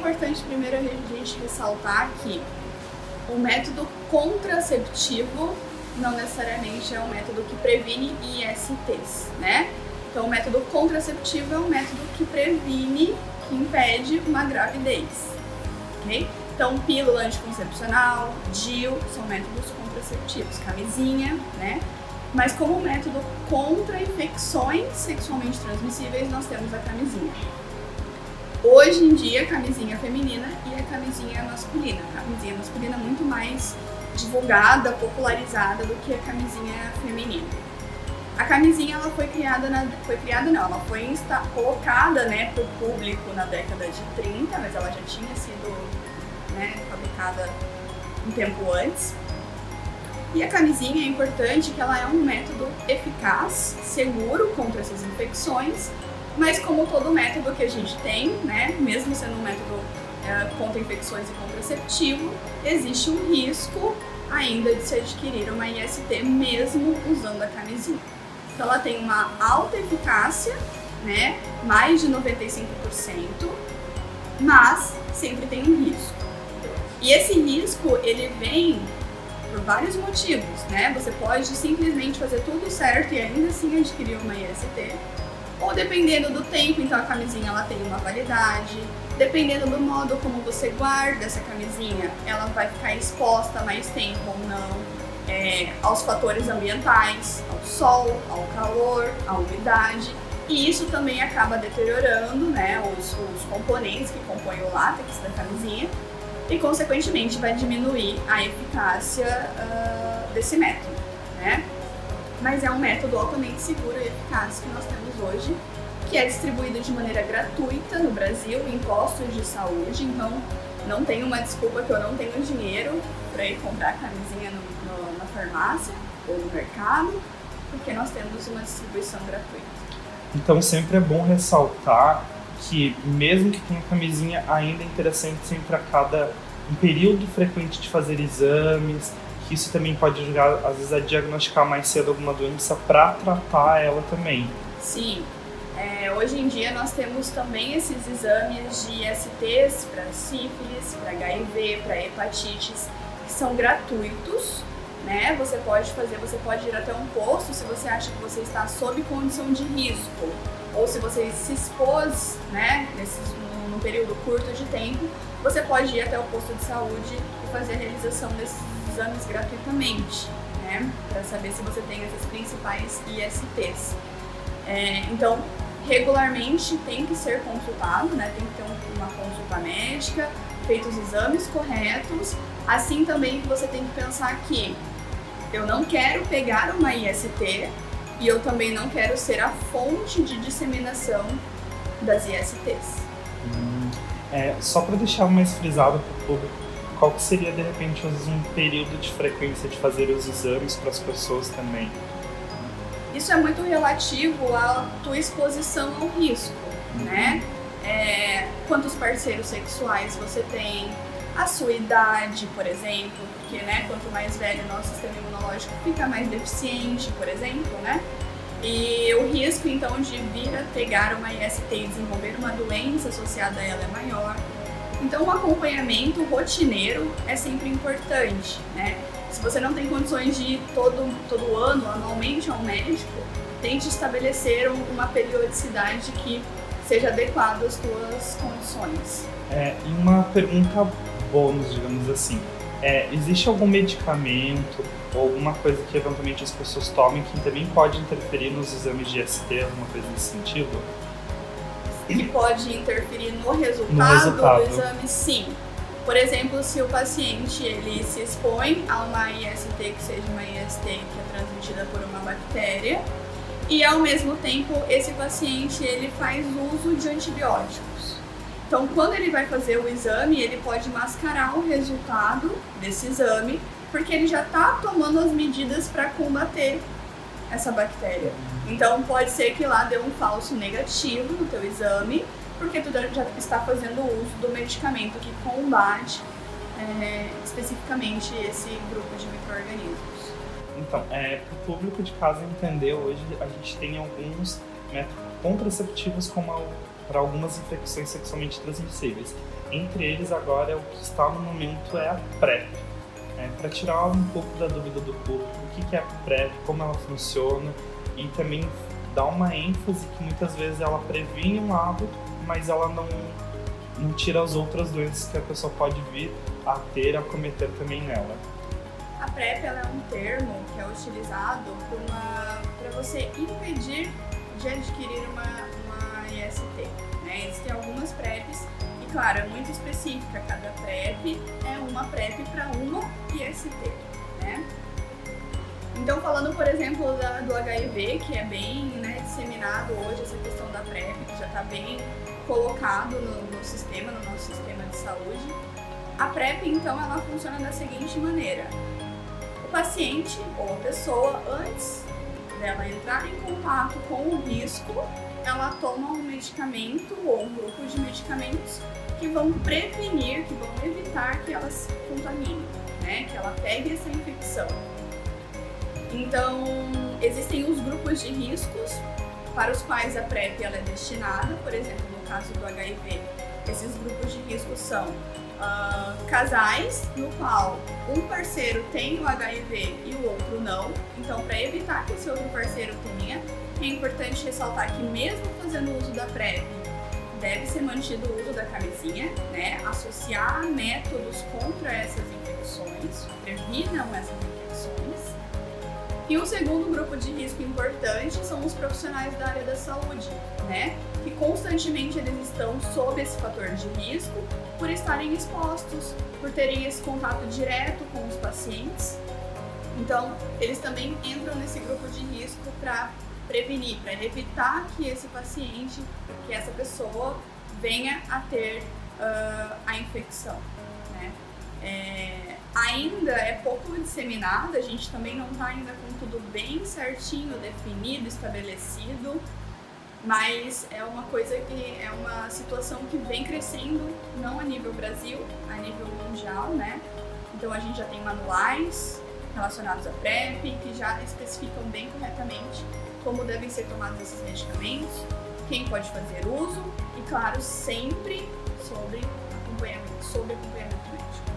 importante primeiro a gente ressaltar que o método contraceptivo não necessariamente é um método que previne ISTs, né? Então, o método contraceptivo é um método que previne, que impede uma gravidez, ok? Então, pílula anticoncepcional, DIU, são métodos contraceptivos, camisinha, né? Mas como método contra infecções sexualmente transmissíveis, nós temos a camisinha. Hoje em dia, a camisinha feminina e a camisinha masculina. A camisinha masculina é muito mais divulgada, popularizada do que a camisinha feminina. A camisinha ela foi colocada, né, para o público na década de 30, mas ela já tinha sido, né, fabricada um tempo antes. E a camisinha é importante que ela é um método eficaz, seguro contra essas infecções, mas como todo método que a gente tem, né, mesmo sendo um método contra infecções e contraceptivo, existe um risco ainda de se adquirir uma IST mesmo usando a camisinha. Então ela tem uma alta eficácia, né, mais de 95%, mas sempre tem um risco. E esse risco, ele vem por vários motivos, né? Você pode simplesmente fazer tudo certo e ainda assim adquirir uma IST, ou dependendo do tempo, então a camisinha ela tem uma validade, dependendo do modo como você guarda essa camisinha, ela vai ficar exposta mais tempo ou não aos fatores ambientais, ao sol, ao calor, à umidade, e isso também acaba deteriorando, né, os componentes que compõem o látex da camisinha e, consequentemente, vai diminuir a eficácia desse método, né? Mas é um método altamente seguro e eficaz que nós temos hoje, que é distribuído de maneira gratuita no Brasil em postos de saúde, então não tem uma desculpa que eu não tenho dinheiro para ir comprar camisinha na farmácia ou no mercado, porque nós temos uma distribuição gratuita. Então sempre é bom ressaltar que mesmo que tenha camisinha, ainda é interessante sempre um período frequente de fazer exames, que isso também pode ajudar, às vezes, a diagnosticar mais cedo alguma doença para tratar ela também. Sim. Hoje em dia nós temos também esses exames de ISTs para sífilis, para HIV, para hepatites, que são gratuitos, né? Você pode ir até um posto se você acha que você está sob condição de risco, ou se você se expôs, né, num período curto de tempo, você pode ir até o posto de saúde e fazer a realização desses exames gratuitamente, né, para saber se você tem essas principais ISTs. Então, regularmente tem que ser consultado, né? Tem que ter uma consulta médica, feitos os exames corretos. Assim também você tem que pensar que eu não quero pegar uma IST e eu também não quero ser a fonte de disseminação das ISTs. Só para deixar mais frisado para o público, qual que seria, de repente, um período de frequência de fazer os exames para as pessoas também? Isso é muito relativo à tua exposição ao risco, né? Quantos parceiros sexuais você tem, a sua idade, por exemplo, porque, né, quanto mais velho o nosso sistema imunológico fica mais deficiente, por exemplo, né? E o risco, então, de vir a pegar uma IST e desenvolver uma doença associada a ela é maior. Então, um acompanhamento rotineiro é sempre importante, né? Se você não tem condições de ir todo ano, anualmente, ao médico, tente estabelecer uma periodicidade que seja adequada às suas condições. E uma pergunta bônus, digamos assim. Existe algum medicamento ou alguma coisa que eventualmente as pessoas tomem que também pode interferir nos exames de IST, alguma coisa nesse sentido? Que pode interferir no resultado do exame, sim. Por exemplo, se o paciente ele se expõe a uma IST que seja uma IST que é transmitida por uma bactéria e, ao mesmo tempo, esse paciente ele faz uso de antibióticos. Então, quando ele vai fazer o exame, ele pode mascarar o resultado desse exame porque ele já está tomando as medidas para combater essa bactéria. Então, pode ser que lá dê um falso negativo no teu exame, porque tu já está fazendo uso do medicamento que combate especificamente esse grupo de micro-organismos. Então, para o público de casa entender, hoje a gente tem alguns métodos contraceptivos para algumas infecções sexualmente transmissíveis. Entre eles, agora, o que está no momento é a PrEP. Para tirar um pouco da dúvida do público, o que é a PrEP, como ela funciona, e também dar uma ênfase que muitas vezes ela previne um hábito, mas ela não tira as outras doenças que a pessoa pode vir a ter, a cometer também nela. A PrEP ela é um termo que é utilizado para você impedir de adquirir uma IST. Né? Existem algumas PrEPs e, claro, é muito específica. Cada PrEP é uma PrEP para uma IST. Né? Então, falando, por exemplo, do HIV, que é bem disseminado hoje, essa questão da PrEP, que já está bem colocado no nosso sistema de saúde. A PrEP, então, ela funciona da seguinte maneira. O paciente ou a pessoa, antes dela entrar em contato com o risco, ela toma um medicamento ou um grupo de medicamentos que vão prevenir, que vão evitar que ela se contamine, né? Que ela pegue essa infecção. Então, existem os grupos de riscos para os quais a PrEP ela é destinada. Por exemplo, no caso do HIV, esses grupos de risco são casais no qual um parceiro tem o HIV e o outro não. Então, para evitar que esse outro parceiro tenha, é importante ressaltar que mesmo fazendo uso da PrEP, deve ser mantido o uso da camisinha, né? Associar métodos contra essas infecções, previnam essas infecções. E um segundo grupo de risco importante são os profissionais da área da saúde, né? Que constantemente eles estão sob esse fator de risco por estarem expostos, por terem esse contato direto com os pacientes. Então, eles também entram nesse grupo de risco para prevenir, para evitar que esse paciente, que essa pessoa venha a ter a infecção, né? Ainda é pouco disseminado, a gente também não está ainda com tudo bem certinho, definido, estabelecido, mas é uma coisa que é uma situação que vem crescendo, não a nível Brasil, a nível mundial, né? Então a gente já tem manuais relacionados à PrEP que já especificam bem corretamente como devem ser tomados esses medicamentos, quem pode fazer uso e, claro, sempre sobre acompanhamento médico.